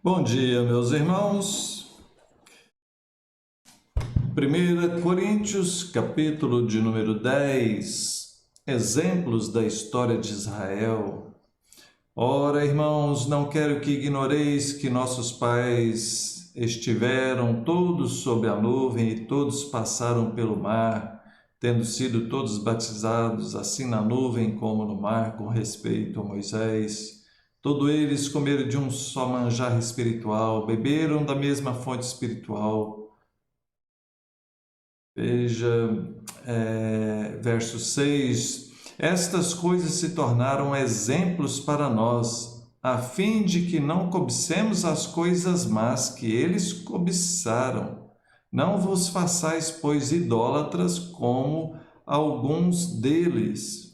Bom dia, meus irmãos. 1 Coríntios, capítulo de número 10, exemplos da história de Israel. Ora, irmãos, não quero que ignoreis que nossos pais estiveram todos sob a nuvem e todos passaram pelo mar, tendo sido todos batizados, assim na nuvem como no mar, com respeito a Moisés. Todos eles comeram de um só manjar espiritual, beberam da mesma fonte espiritual. Veja, verso 6. Estas coisas se tornaram exemplos para nós, a fim de que não cobicemos as coisas más que eles cobiçaram. Não vos façais, pois, idólatras como alguns deles.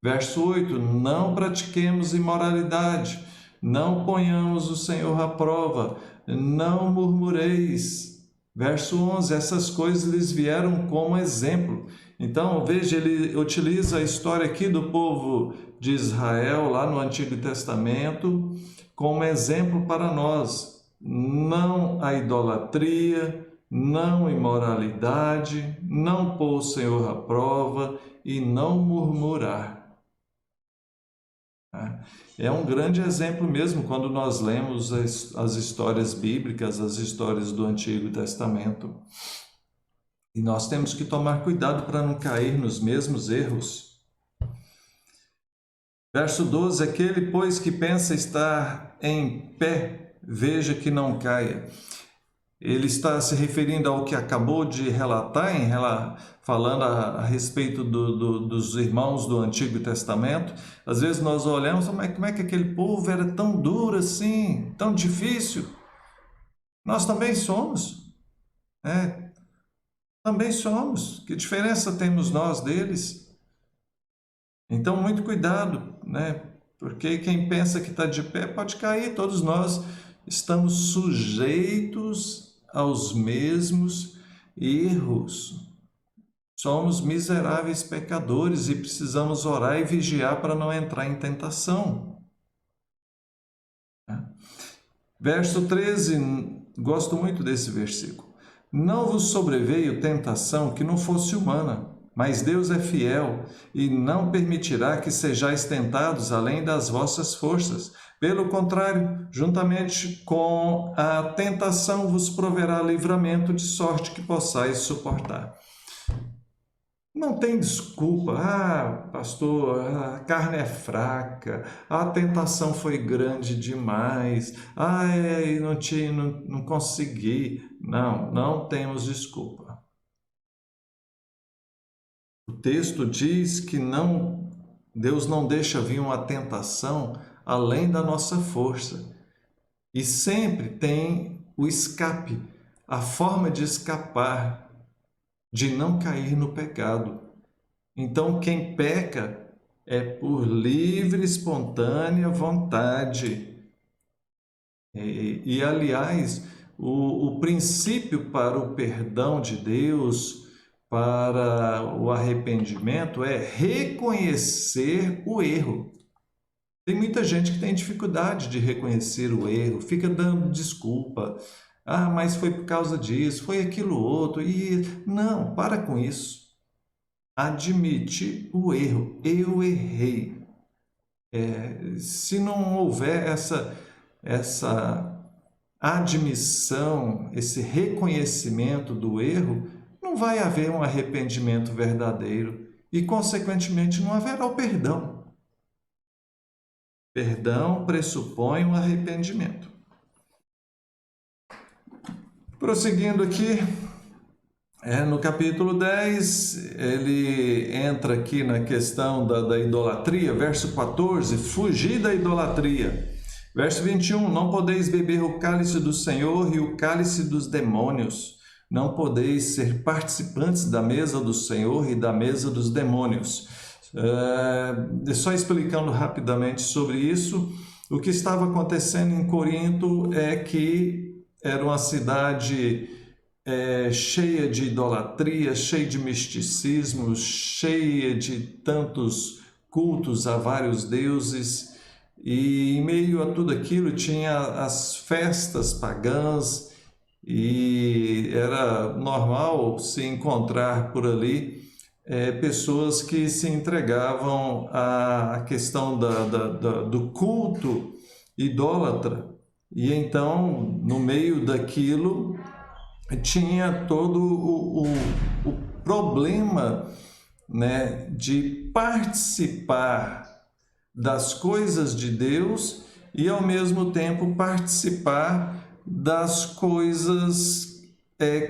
Verso 8: não pratiquemos imoralidade, não ponhamos o Senhor à prova, não murmureis. Verso 11: essas coisas lhes vieram como exemplo. Então, veja, ele utiliza a história aqui do povo de Israel, lá no Antigo Testamento, como exemplo para nós. Não a idolatria, não imoralidade, não pôr o Senhor à prova e não murmurar. É um grande exemplo mesmo quando nós lemos as histórias bíblicas, as histórias do Antigo Testamento. E nós temos que tomar cuidado para não cair nos mesmos erros. Verso 12: aquele, pois, que pensa estar em pé, veja que não caia. Ele está se referindo ao que acabou de relatar, falando a respeito dos irmãos do Antigo Testamento. Às vezes nós olhamos, mas como é que aquele povo era tão duro assim, tão difícil? Nós também somos, também somos. Que diferença temos nós deles? Então, muito cuidado, porque quem pensa que está de pé pode cair. Todos nós estamos sujeitos aos mesmos erros. Somos miseráveis pecadores e precisamos orar e vigiar para não entrar em tentação. Verso 13, gosto muito desse versículo. Não vos sobreveio tentação que não fosse humana, mas Deus é fiel e não permitirá que sejais tentados além das vossas forças. Pelo contrário, juntamente com a tentação vos proverá livramento, de sorte que possais suportar. Não tem desculpa. Pastor, a carne é fraca, a tentação foi grande demais, não consegui. Não temos desculpa. O texto diz que Deus não deixa vir uma tentação além da nossa força. E sempre tem o escape, a forma de escapar, de não cair no pecado. Então, quem peca é por livre, espontânea vontade. Aliás, o princípio para o perdão de Deus, para o arrependimento, é reconhecer o erro. Tem muita gente que tem dificuldade de reconhecer o erro, fica dando desculpa. Mas foi por causa disso, foi aquilo outro. Não, para com isso. Admite o erro. Eu errei. Se não houver essa admissão, esse reconhecimento do erro, não vai haver um arrependimento verdadeiro e, consequentemente, não haverá o perdão. Perdão pressupõe um arrependimento. Prosseguindo aqui, no capítulo 10, ele entra aqui na questão da idolatria, verso 14, fugir da idolatria. Verso 21, não podeis beber o cálice do Senhor e o cálice dos demônios. Não podeis ser participantes da mesa do Senhor e da mesa dos demônios. Só explicando rapidamente sobre isso, o que estava acontecendo em Corinto é que era uma cidade cheia de idolatria, cheia de misticismo, cheia de tantos cultos a vários deuses, E em meio a tudo aquilo tinha as festas pagãs e era normal se encontrar por ali pessoas que se entregavam à questão do culto idólatra. E então, no meio daquilo, tinha todo o problema, né, de participar das coisas de Deus e ao mesmo tempo participar das coisas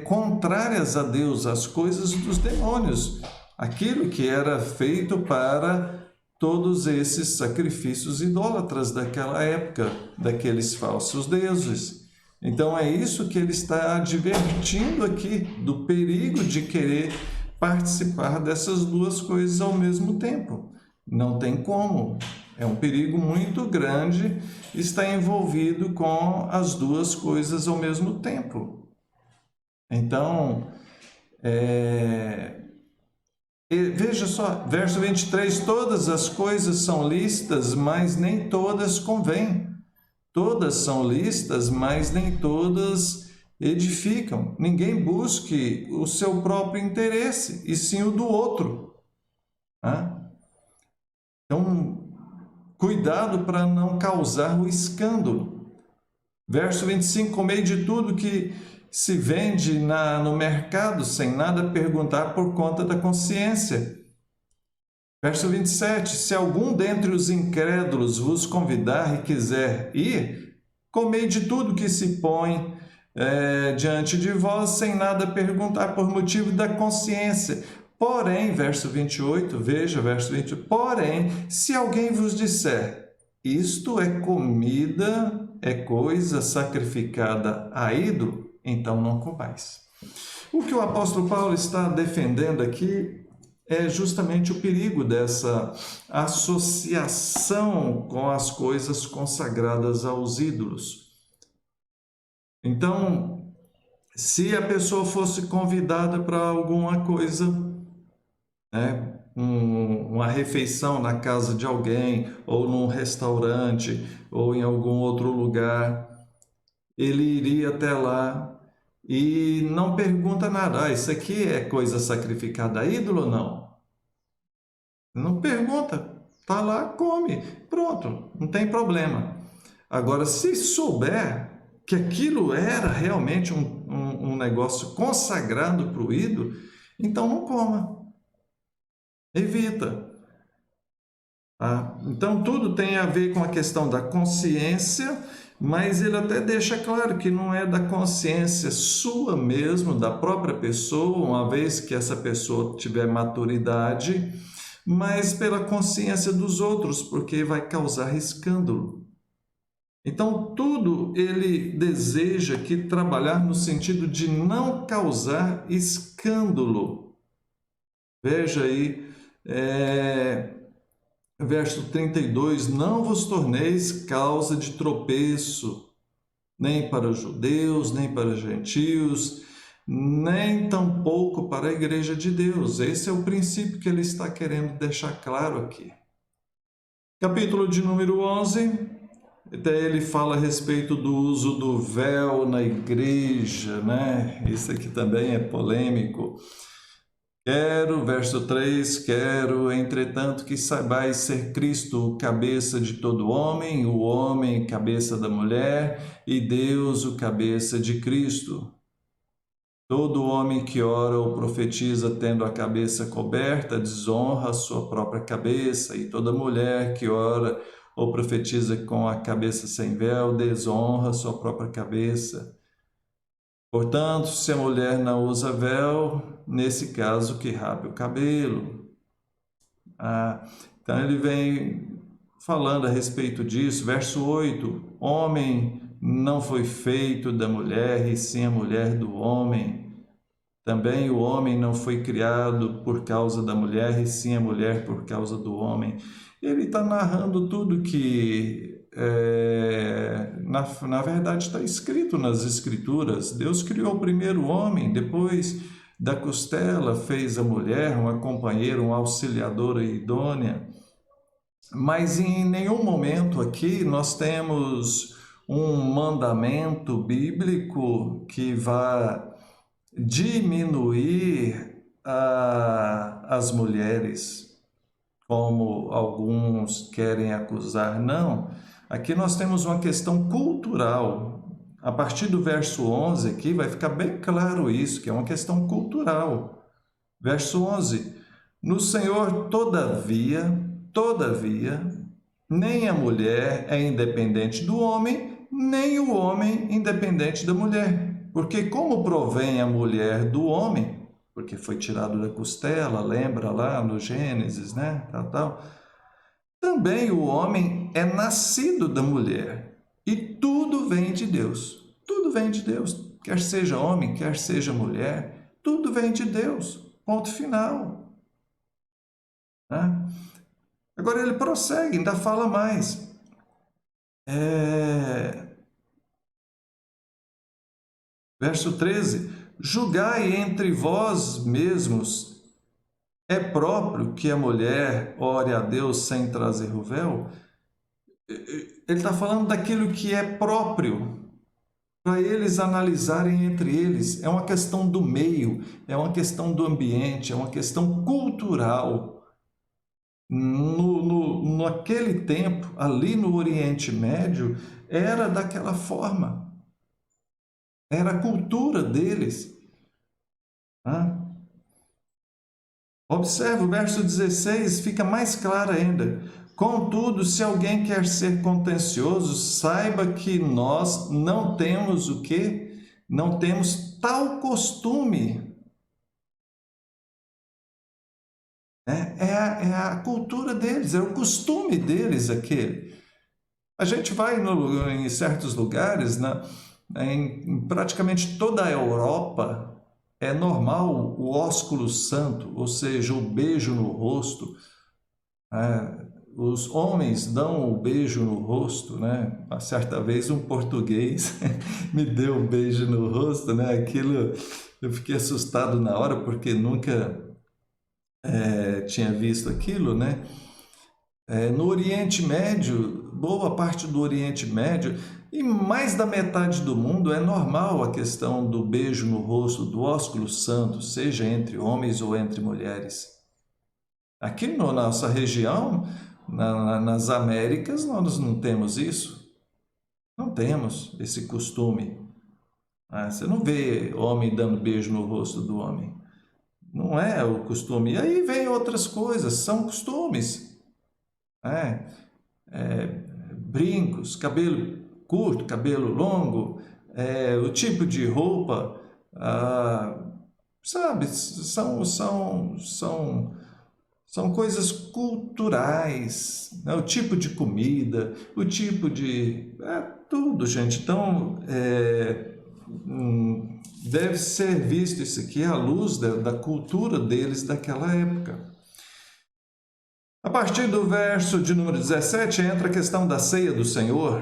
contrárias a Deus, as coisas dos demônios, aquilo que era feito para todos esses sacrifícios idólatras daquela época, daqueles falsos deuses. Então é isso que ele está advertindo aqui, do perigo de querer participar dessas duas coisas ao mesmo tempo. Não tem como. É um perigo muito grande estar envolvido com as duas coisas ao mesmo tempo. Então, veja só, verso 23, todas as coisas são lícitas, mas nem todas convêm. Todas são lícitas, mas nem todas edificam. Ninguém busque o seu próprio interesse, e sim o do outro. Então, cuidado para não causar o escândalo. Verso 25, comei de tudo que se vende no mercado, sem nada perguntar por conta da consciência. Verso 27, se algum dentre os incrédulos vos convidar e quiser ir, comei de tudo que se põe diante de vós, sem nada perguntar por motivo da consciência. Porém, verso 28, veja, verso 28, porém, se alguém vos disser, isto é comida, é coisa sacrificada a ídolo, então não comais. O que o apóstolo Paulo está defendendo aqui é justamente o perigo dessa associação com as coisas consagradas aos ídolos. Então, se a pessoa fosse convidada para alguma coisa, uma refeição na casa de alguém, ou num restaurante, ou em algum outro lugar, ele iria até lá e não pergunta nada. Isso aqui é coisa sacrificada a ídolo ou não? Não pergunta. Está lá, come. Pronto, não tem problema. Agora, se souber que aquilo era realmente um negócio consagrado para o ídolo, então não coma. Evita. Então, tudo tem a ver com a questão da consciência, mas ele até deixa claro que não é da consciência sua mesmo, da própria pessoa, uma vez que essa pessoa tiver maturidade, mas pela consciência dos outros, porque vai causar escândalo. Então, tudo ele deseja que trabalhar no sentido de não causar escândalo. Veja aí, verso 32, não vos torneis causa de tropeço, nem para os judeus, nem para os gentios, nem tampouco para a igreja de Deus. Esse é o princípio que ele está querendo deixar claro aqui. Capítulo de número 11, até ele fala a respeito do uso do véu na igreja, né? Isso aqui também é polêmico. Verso 3, quero, entretanto, que saibais ser Cristo o cabeça de todo homem, o homem cabeça da mulher, e Deus o cabeça de Cristo. Todo homem que ora ou profetiza tendo a cabeça coberta, desonra a sua própria cabeça, e toda mulher que ora ou profetiza com a cabeça sem véu, desonra a sua própria cabeça. Portanto, se a mulher não usa véu, nesse caso que rape o cabelo. Então ele vem falando a respeito disso. Verso 8, homem não foi feito da mulher, e sim a mulher do homem. Também o homem não foi criado por causa da mulher, e sim a mulher por causa do homem. Ele está narrando tudo que, na verdade, está escrito nas Escrituras. Deus criou primeiro o homem, depois da costela fez a mulher, uma companheira, uma auxiliadora idônea. Mas em nenhum momento aqui nós temos um mandamento bíblico que vá diminuir as mulheres, como alguns querem acusar. Não, aqui nós temos uma questão cultural. A partir do verso 11 aqui vai ficar bem claro isso, que é uma questão cultural. Verso 11: no Senhor, todavia, nem a mulher é independente do homem, nem o homem independente da mulher. Porque como provém a mulher do homem, porque foi tirado da costela, lembra lá no Gênesis, né? Tal. Também o homem é nascido da mulher. E tudo vem de Deus. Tudo vem de Deus. Quer seja homem, quer seja mulher, tudo vem de Deus. Ponto final. Né? Agora ele prossegue, ainda fala mais. Verso 13: julgai entre vós mesmos, é próprio que a mulher ore a Deus sem trazer o véu? Ele está falando daquilo que é próprio, para eles analisarem entre eles. É uma questão do meio, é uma questão do ambiente, é uma questão cultural. Naquele tempo, ali no Oriente Médio, era daquela forma. Era a cultura deles. Tá? Observe o verso 16, fica mais claro ainda. Contudo, se alguém quer ser contencioso, saiba que nós não temos o quê? Não temos tal costume. É a cultura deles, é o costume deles aquele. A gente vai em certos lugares, em praticamente toda a Europa, é normal o ósculo santo, ou seja, o beijo no rosto. Os homens dão o beijo no rosto, né? Uma certa vez um português me deu um beijo no rosto, né? Aquilo eu fiquei assustado na hora porque nunca tinha visto aquilo, né? No Oriente Médio, boa parte do Oriente Médio e mais da metade do mundo é normal a questão do beijo no rosto, do ósculo santo, seja entre homens ou entre mulheres. Aqui na nossa região, nas Américas, nós não temos isso. Não temos esse costume. Você não vê homem dando beijo no rosto do homem. Não é o costume. E aí vem outras coisas, são costumes. É, brincos, cabelo curto, cabelo longo, o tipo de roupa, sabe, são coisas culturais, né? O tipo de comida, o tipo de... tudo, gente. Então, deve ser visto isso aqui à luz da cultura deles daquela época. A partir do verso de número 17, entra a questão da ceia do Senhor.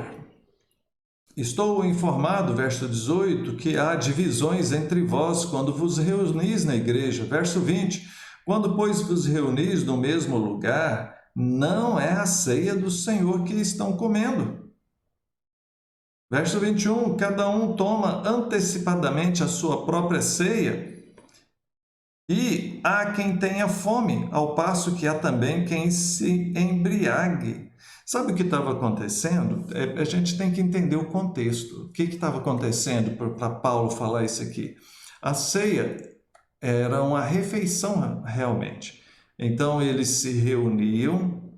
Estou informado, verso 18, que há divisões entre vós quando vos reunis na igreja. Verso 20, quando, pois, vos reunis no mesmo lugar, não é a ceia do Senhor que estão comendo. Verso 21, cada um toma antecipadamente a sua própria ceia, e há quem tenha fome, ao passo que há também quem se embriague. Sabe o que estava acontecendo? A gente tem que entender o contexto. O que estava acontecendo para Paulo falar isso aqui? A ceia era uma refeição realmente. Então eles se reuniam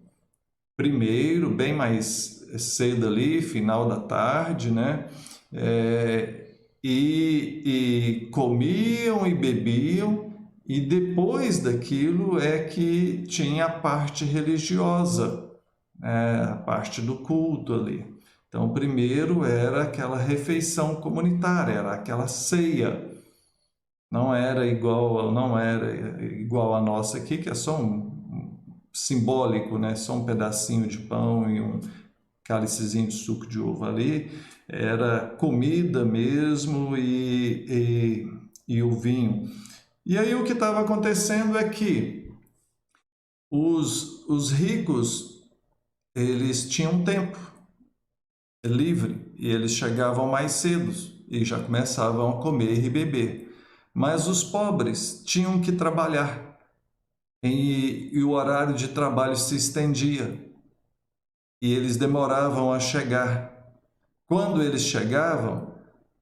primeiro, bem mais cedo ali, final da tarde, né? E comiam e bebiam, e depois daquilo é que tinha a parte religiosa, a parte do culto ali. Então, primeiro era aquela refeição comunitária, era aquela ceia. Não era igual a nossa aqui, que é só um simbólico, né? Só um pedacinho de pão e um cálicezinho de suco de uva ali. Era comida mesmo e o vinho. E aí o que estava acontecendo é que os ricos eles tinham tempo livre e eles chegavam mais cedo e já começavam a comer e beber. Mas os pobres tinham que trabalhar e o horário de trabalho se estendia e eles demoravam a chegar. Quando eles chegavam,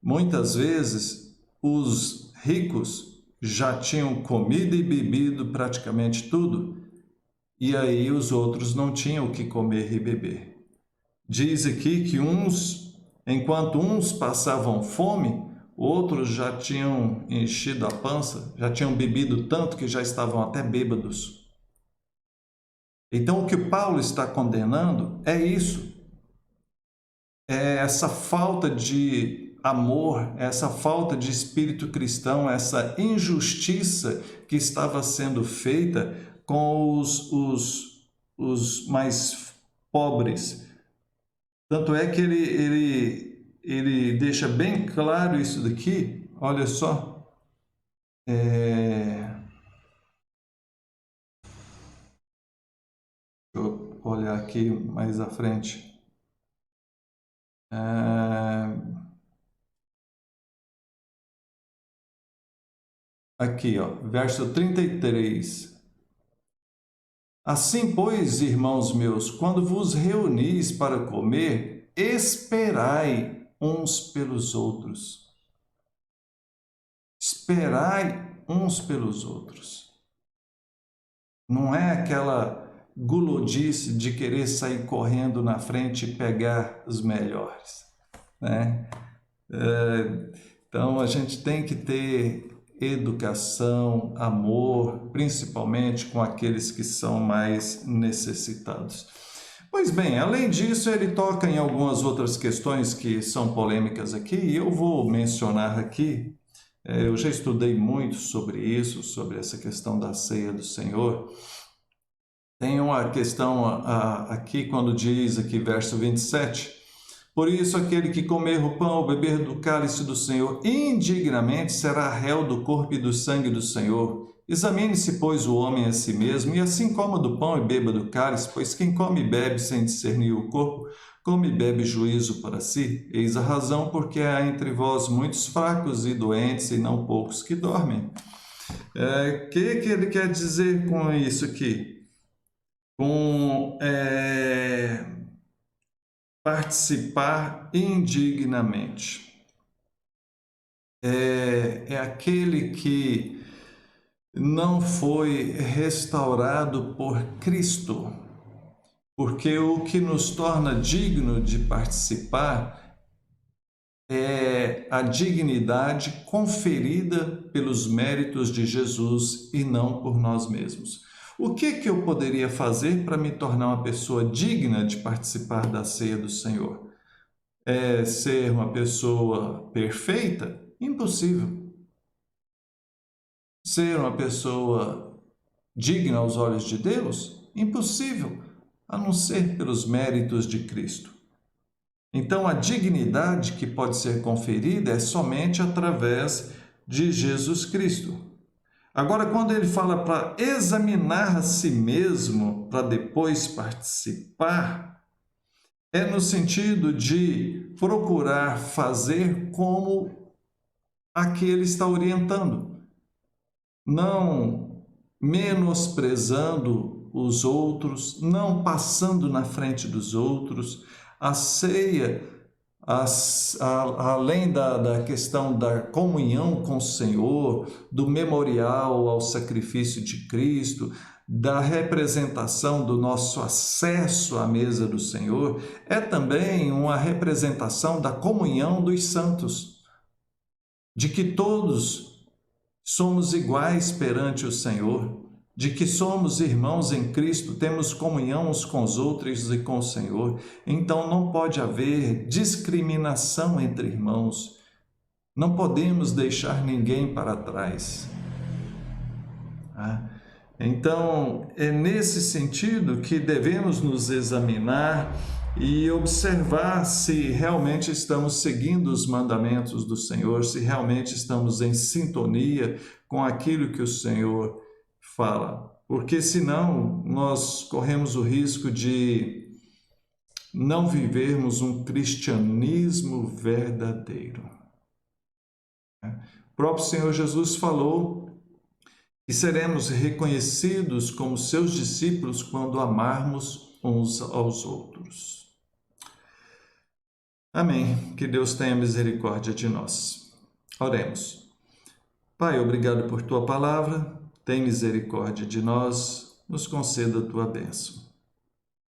muitas vezes os ricos já tinham comido e bebido praticamente tudo, e aí os outros não tinham o que comer e beber. Diz aqui que enquanto uns passavam fome, outros já tinham enchido a pança, já tinham bebido tanto que já estavam até bêbados. Então, o que Paulo está condenando é isso. É essa falta de amor, essa falta de espírito cristão, essa injustiça que estava sendo feita com os mais pobres. Tanto é que ele deixa bem claro isso daqui, olha só. Deixa eu olhar aqui mais à frente. Aqui, ó, verso 33. Assim, pois, irmãos meus, quando vos reunis para comer, esperai uns pelos outros. Esperai uns pelos outros. Não é aquela gulodice de querer sair correndo na frente e pegar os melhores, né? Então, a gente tem que ter educação, amor, principalmente com aqueles que são mais necessitados. Pois bem, além disso, ele toca em algumas outras questões que são polêmicas aqui, e eu vou mencionar aqui. Eu já estudei muito sobre isso, sobre essa questão da ceia do Senhor. Tem uma questão aqui, quando diz aqui, verso 27, por isso aquele que comer o pão ou beber do cálice do Senhor indignamente será réu do corpo e do sangue do Senhor. Examine-se, pois, o homem a si mesmo, e assim coma do pão e beba do cálice, pois quem come e bebe sem discernir o corpo, come e bebe juízo para si. Eis a razão porque há entre vós muitos fracos e doentes, e não poucos que dormem. O que ele quer dizer com isso aqui? Com participar indignamente. É aquele que não foi restaurado por Cristo, porque o que nos torna digno de participar é a dignidade conferida pelos méritos de Jesus e não por nós mesmos. O que eu poderia fazer para me tornar uma pessoa digna de participar da ceia do Senhor? É ser uma pessoa perfeita? Impossível. Ser uma pessoa digna aos olhos de Deus? Impossível, a não ser pelos méritos de Cristo. Então, a dignidade que pode ser conferida é somente através de Jesus Cristo. Agora, quando ele fala para examinar a si mesmo, para depois participar, é no sentido de procurar fazer como aquele está orientando, não menosprezando os outros, não passando na frente dos outros. A ceia, além da questão da comunhão com o Senhor, do memorial ao sacrifício de Cristo, da representação do nosso acesso à mesa do Senhor, é também uma representação da comunhão dos santos, de que todos somos iguais perante o Senhor, de que somos irmãos em Cristo, temos comunhão uns com os outros e com o Senhor. Então não pode haver discriminação entre irmãos. Não podemos deixar ninguém para trás. Então, é nesse sentido que devemos nos examinar e observar se realmente estamos seguindo os mandamentos do Senhor, se realmente estamos em sintonia com aquilo que o Senhor fala. Porque senão nós corremos o risco de não vivermos um cristianismo verdadeiro. O próprio Senhor Jesus falou que seremos reconhecidos como seus discípulos quando amarmos uns aos outros. Amém. Que Deus tenha misericórdia de nós. Oremos. Pai, obrigado por tua palavra. Tem misericórdia de nós. Nos conceda a tua bênção.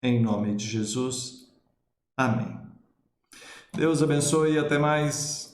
Em nome de Jesus. Amém. Deus abençoe e até mais.